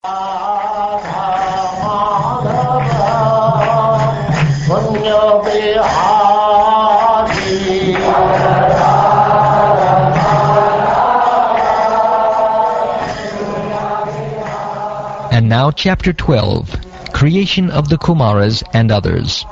And now Chapter 12, Creation of the Kumaras and Others.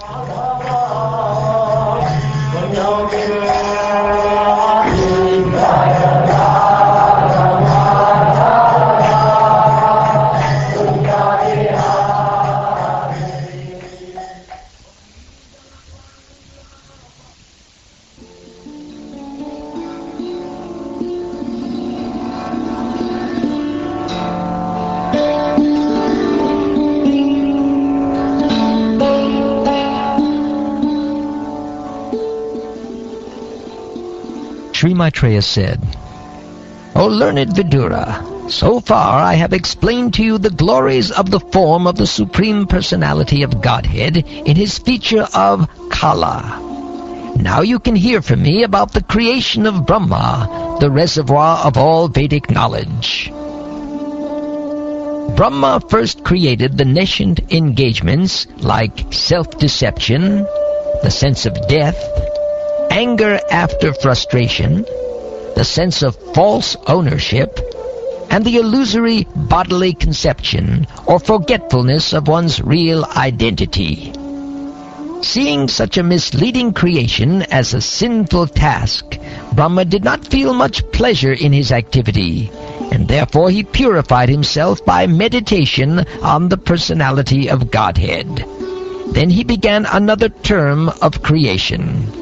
Sri Maitreya said, O learned Vidura, so far I have explained to you the glories of the form of the Supreme Personality of Godhead in his feature of Kala. Now you can hear from me about the creation of Brahma, the reservoir of all Vedic knowledge. Brahma first created the nascent engagements like self-deception, the sense of death, anger after frustration, the sense of false ownership, and the illusory bodily conception or forgetfulness of one's real identity. Seeing such a misleading creation as a sinful task, Brahma did not feel much pleasure in his activity, and therefore he purified himself by meditation on the personality of Godhead. Then he began another term of creation.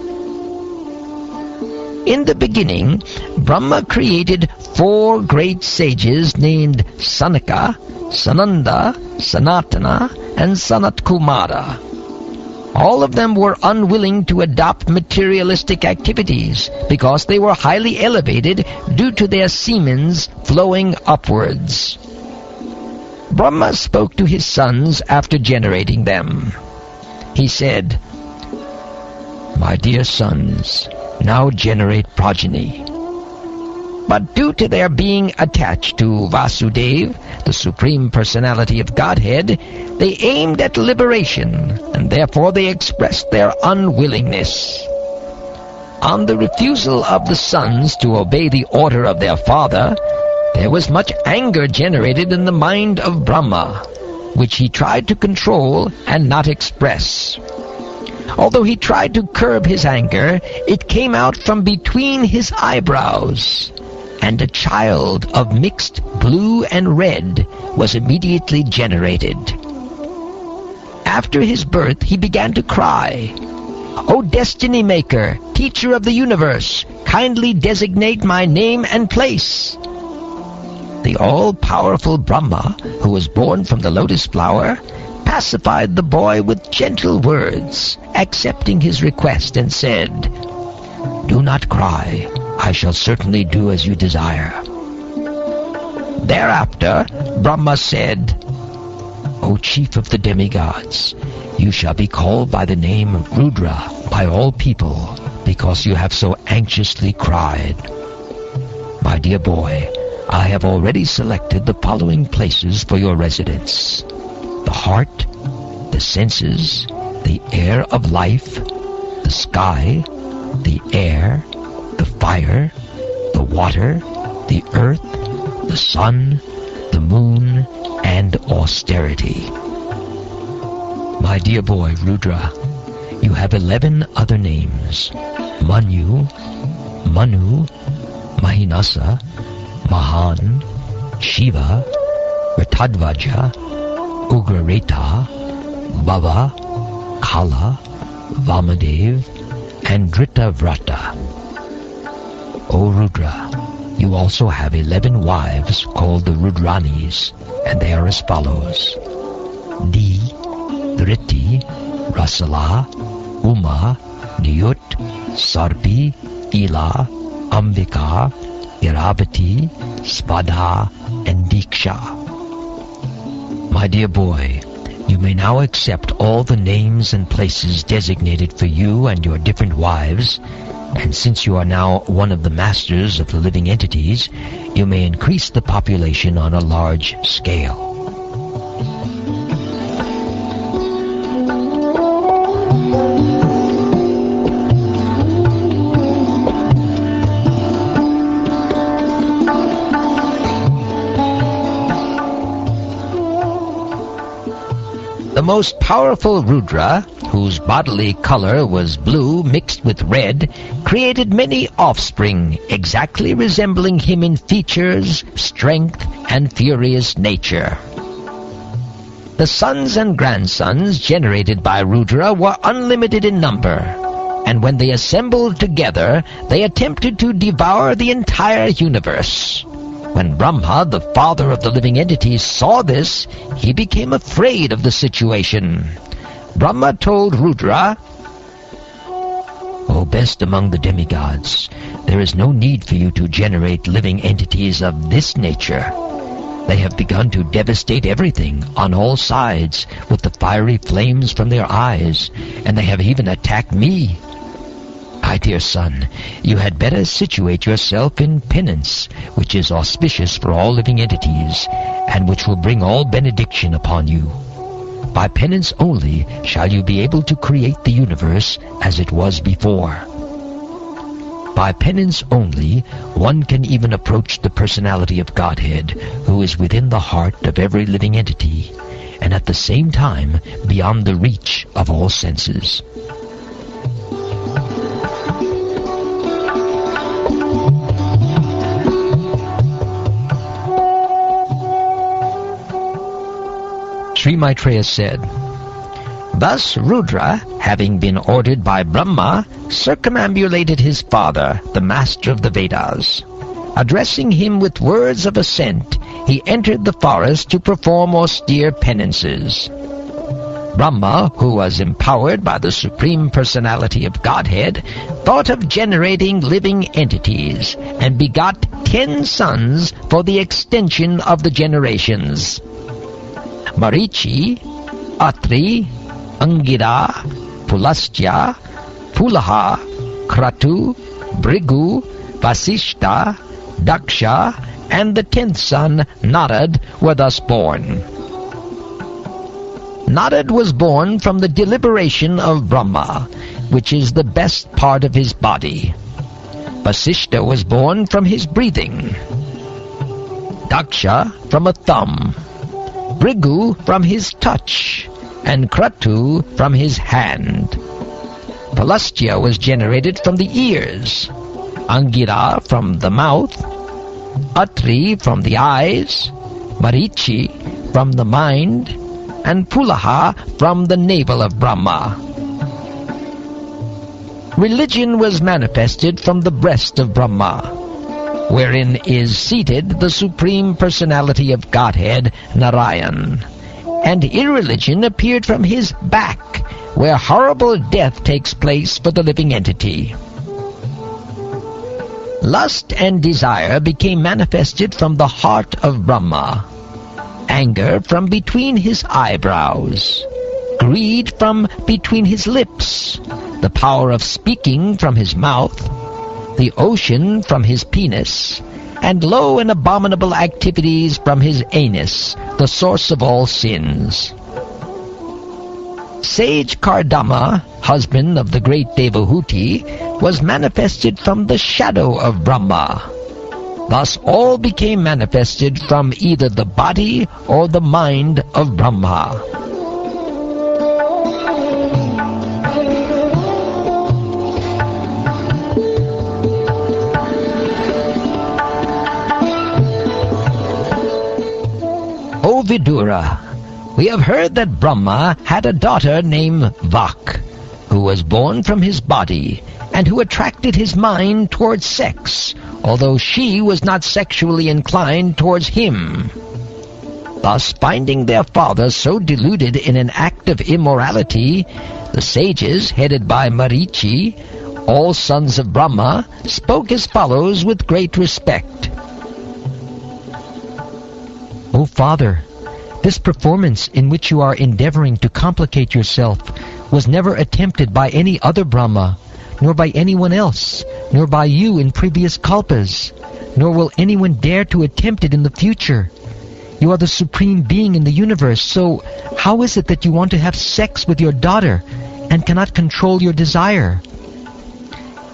In the beginning, Brahma created 4 great sages named Sanaka, Sananda, Sanatana, and Sanat Kumara. All of them were unwilling to adopt materialistic activities because they were highly elevated due to their semens flowing upwards. Brahma spoke to his sons after generating them. He said, My dear sons, now generate progeny. But due to their being attached to Vasudeva, the Supreme Personality of Godhead, they aimed at liberation, and therefore they expressed their unwillingness. On the refusal of the sons to obey the order of their father, there was much anger generated in the mind of Brahma, which he tried to control and not express. Although he tried to curb his anger, it came out from between his eyebrows, and a child of mixed blue and red was immediately generated. After his birth, he began to cry, O Destiny Maker, Teacher of the Universe, kindly designate my name and place. The all-powerful Brahma, who was born from the lotus flower, pacified the boy with gentle words, accepting his request, and said, Do not cry. I shall certainly do as you desire. Thereafter, Brahma said, O chief of the demigods, you shall be called by the name Rudra by all people, because you have so anxiously cried. My dear boy, I have already selected the following places for your residence: the heart, the senses, the air of life, the sky, the air, the fire, the water, the earth, the sun, the moon, and austerity. My dear boy, Rudra, you have 11 other names: Manu, Manu, Mahinasa, Mahan, Shiva, Ritadvaja, Ugrareta, Baba, Kala, Vamadev, and Dritavrata. O Rudra, you also have 11 wives called the Rudranis, and they are as follows: Di, Dhriti, Rasala, Uma, Niyut, Sarpi, Ila, Ambika, Iravati, Svadha, and Diksha. My dear boy, you may now accept all the names and places designated for you and your different wives, and since you are now one of the masters of the living entities, you may increase the population on a large scale. The most powerful Rudra, whose bodily color was blue mixed with red, created many offspring exactly resembling him in features, strength, and furious nature. The sons and grandsons generated by Rudra were unlimited in number, and when they assembled together, they attempted to devour the entire universe. When Brahma, the father of the living entities, saw this, he became afraid of the situation. Brahma told Rudra, "O best among the demigods, there is no need for you to generate living entities of this nature. They have begun to devastate everything on all sides with the fiery flames from their eyes, and they have even attacked me. My dear son, you had better situate yourself in penance, which is auspicious for all living entities, and which will bring all benediction upon you. By penance only shall you be able to create the universe as it was before. By penance only, one can even approach the personality of Godhead, who is within the heart of every living entity, and at the same time beyond the reach of all senses." Sri Maitreya said, "Thus Rudra, having been ordered by Brahma, circumambulated his father, the master of the Vedas. Addressing him with words of assent, he entered the forest to perform austere penances. Brahma, who was empowered by the Supreme Personality of Godhead, thought of generating living entities, and begot 10 sons for the extension of the generations. Marichi, Atri, Angira, Pulastya, Pulaha, Kratu, Brigu, Vasishta, Daksha, and the 10th son, Narad, were thus born. Narad was born from the deliberation of Brahma, which is the best part of his body. Vasishta was born from his breathing. Daksha from a thumb. Brigu from his touch, and Kratu from his hand. Pulastya was generated from the ears, Angira from the mouth, Atri from the eyes, Marichi from the mind, and Pulaha from the navel of Brahma. Religion was manifested from the breast of Brahma, wherein is seated the Supreme Personality of Godhead, Narayan. And irreligion appeared from his back, where horrible death takes place for the living entity. Lust and desire became manifested from the heart of Brahma, anger from between his eyebrows, greed from between his lips, the power of speaking from his mouth, the ocean from his penis, and low and abominable activities from his anus, the source of all sins. Sage Kardama, husband of the great Devahuti, was manifested from the shadow of Brahma. Thus all became manifested from either the body or the mind of Brahma. O Vidura, we have heard that Brahma had a daughter named Vak, who was born from his body, and who attracted his mind towards sex, although she was not sexually inclined towards him. Thus, finding their father so deluded in an act of immorality, the sages, headed by Marichi, all sons of Brahma, spoke as follows with great respect. O Father, this performance in which you are endeavoring to complicate yourself was never attempted by any other Brahma, nor by anyone else, nor by you in previous kalpas, nor will anyone dare to attempt it in the future. You are the supreme being in the universe, so how is it that you want to have sex with your daughter and cannot control your desire?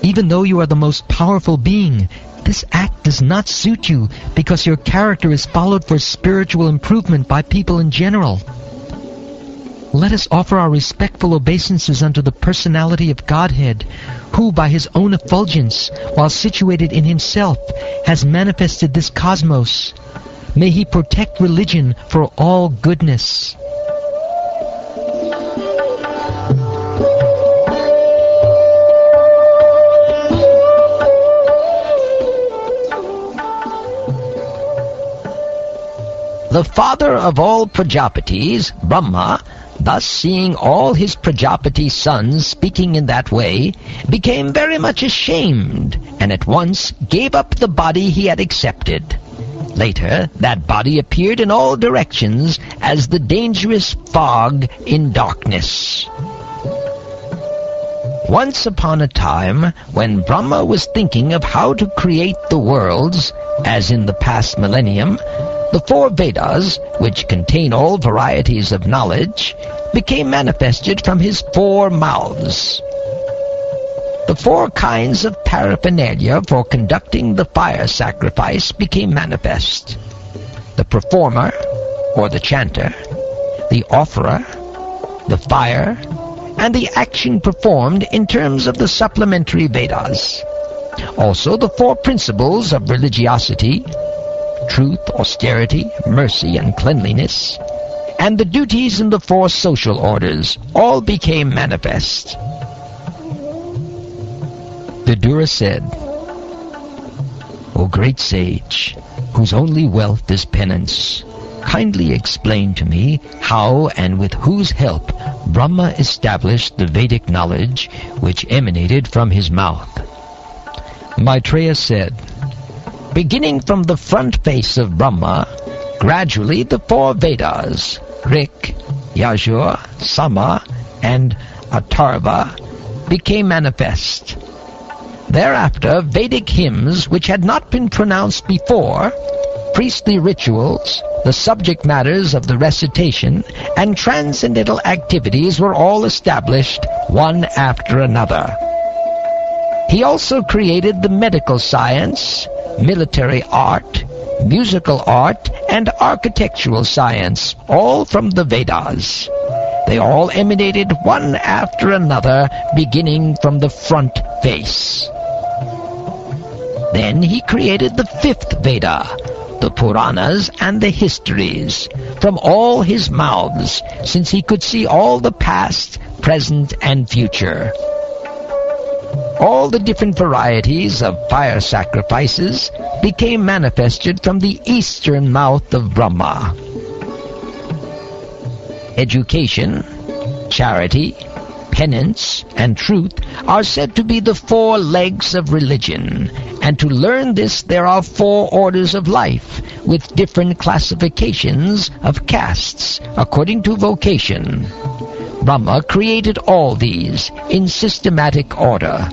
Even though you are the most powerful being, this act does not suit you because your character is followed for spiritual improvement by people in general. Let us offer our respectful obeisances unto the personality of Godhead, who by his own effulgence, while situated in himself, has manifested this cosmos. May he protect religion for all goodness. The father of all Prajapatis, Brahma, thus seeing all his Prajapati sons speaking in that way, became very much ashamed, and at once gave up the body he had accepted. Later, that body appeared in all directions as the dangerous fog in darkness. Once upon a time, when Brahma was thinking of how to create the worlds, as in the past millennium, the 4 Vedas, which contain all varieties of knowledge, became manifested from his 4 mouths. The 4 kinds of paraphernalia for conducting the fire sacrifice became manifest. The performer, or the chanter, the offerer, the fire, and the action performed in terms of the supplementary Vedas. Also the 4 principles of religiosity, truth, austerity, mercy, and cleanliness, and the duties in the 4 social orders all became manifest. Vidura said, O great sage, whose only wealth is penance, kindly explain to me how and with whose help Brahma established the Vedic knowledge which emanated from his mouth. Maitreya said, beginning from the front face of Brahma, gradually the 4 Vedas, Rik, Yajur, Sama, and Atharva, became manifest. Thereafter, Vedic hymns which had not been pronounced before, priestly rituals, the subject matters of the recitation, and transcendental activities were all established one after another. He also created the medical science, military art, musical art, and architectural science, all from the Vedas. They all emanated one after another, beginning from the front face. Then he created the 5th Veda, the Puranas and the histories, from all his mouths, since he could see all the past, present, and future. All the different varieties of fire sacrifices became manifested from the eastern mouth of Brahma. Education, charity, penance, and truth are said to be the 4 legs of religion, and to learn this there are 4 orders of life, with different classifications of castes, according to vocation. Brahma created all these in systematic order.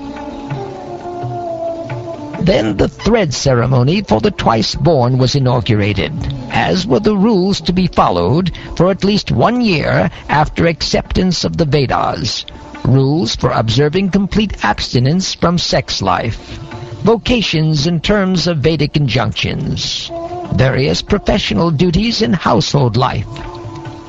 Then the thread ceremony for the twice-born was inaugurated, as were the rules to be followed for at least 1 year after acceptance of the Vedas, rules for observing complete abstinence from sex life, vocations in terms of Vedic injunctions, various professional duties in household life,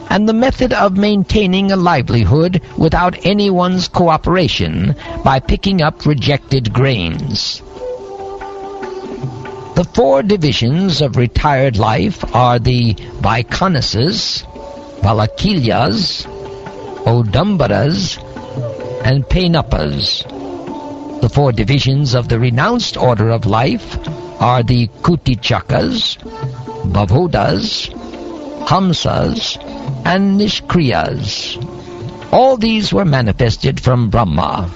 and the method of maintaining a livelihood without anyone's cooperation by picking up rejected grains. The 4 divisions of retired life are the Vaikanasas, Valakilyas, Odambaras, and Penapas. The 4 divisions of the renounced order of life are the Kutichakas, Bhavodas, Hamsas, and Nishkriyas. All these were manifested from Brahma.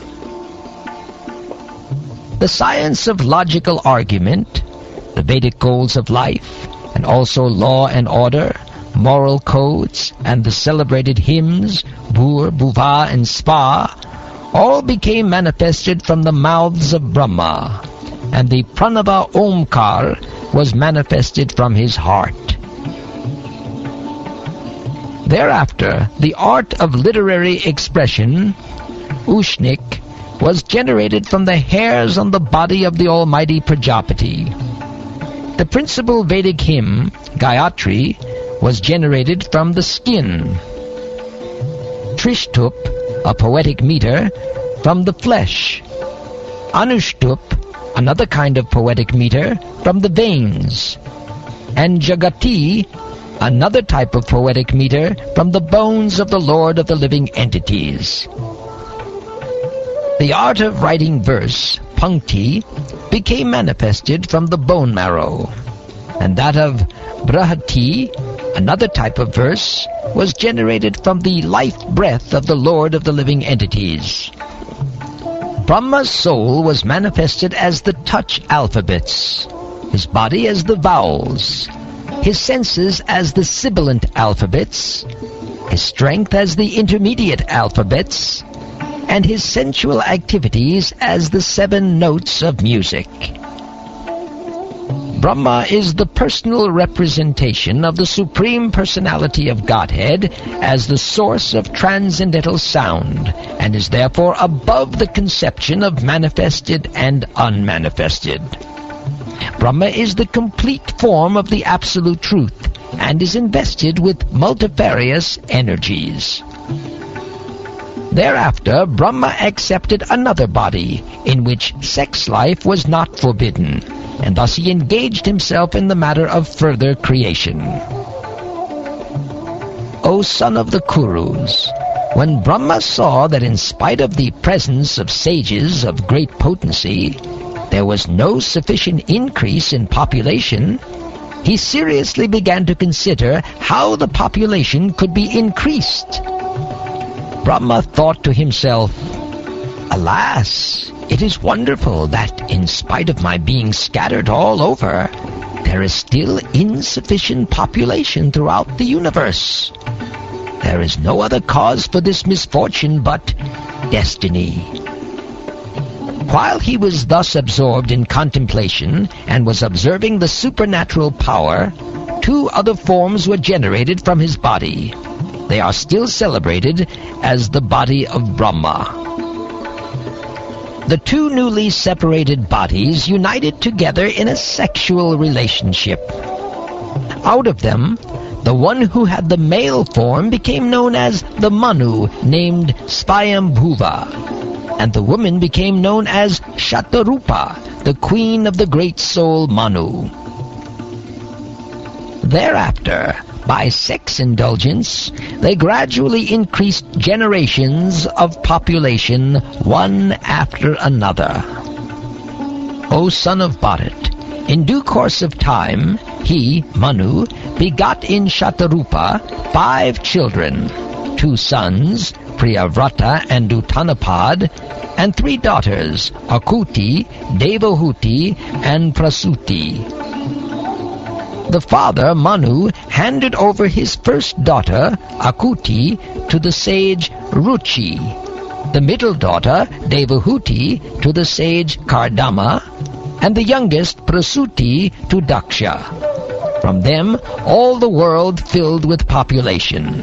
The science of logical argument, the Vedic goals of life, and also law and order, moral codes, and the celebrated hymns, Bhur, Bhuva, and Sva, all became manifested from the mouths of Brahma, and the Pranava Omkar was manifested from his heart. Thereafter, the art of literary expression, Ushnik, was generated from the hairs on the body of the Almighty Prajapati. The principal Vedic hymn, Gayatri, was generated from the skin. Trishtup, a poetic meter, from the flesh. Anushtup, another kind of poetic meter, from the veins. And Jagati, another type of poetic meter, from the bones of the Lord of the living entities. The art of writing verse, Punkti, became manifested from the bone marrow, and that of Brahati, another type of verse, was generated from the life breath of the Lord of the living entities. Brahma's soul was manifested as the touch alphabets, his body as the vowels, his senses as the sibilant alphabets, his strength as the intermediate alphabets, and his sensual activities as the 7 notes of music. Brahma is the personal representation of the Supreme Personality of Godhead as the source of transcendental sound, and is therefore above the conception of manifested and unmanifested. Brahma is the complete form of the Absolute Truth, and is invested with multifarious energies. Thereafter, Brahma accepted another body, in which sex life was not forbidden, and thus he engaged himself in the matter of further creation. O son of the Kurus, when Brahma saw that in spite of the presence of sages of great potency, there was no sufficient increase in population, he seriously began to consider how the population could be increased. Brahma thought to himself, "Alas, it is wonderful that, in spite of my being scattered all over, there is still insufficient population throughout the universe. There is no other cause for this misfortune but destiny." While he was thus absorbed in contemplation and was observing the supernatural power, 2 other forms were generated from his body. They are still celebrated as the body of Brahma. The 2 newly separated bodies united together in a sexual relationship. Out of them, the one who had the male form became known as the Manu, named Svayambhuva, and the woman became known as Shatarupa, the queen of the great soul Manu. Thereafter, by sex indulgence, they gradually increased generations of population one after another. O son of Bharat, in due course of time, he, Manu, begot in Shatarupa 5 children, 2 sons, Priyavrata and Uttanapad, and 3 daughters, Akuti, Devahuti, and Prasuti. The father, Manu, handed over his first daughter, Akuti, to the sage Ruchi, the middle daughter, Devahuti, to the sage Kardama, and the youngest, Prasuti, to Daksha. From them, all the world filled with population.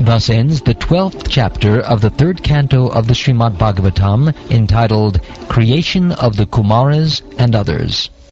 Thus ends the 12th chapter of the 3rd canto of the Srimad Bhagavatam, entitled Creation of the Kumaras and Others.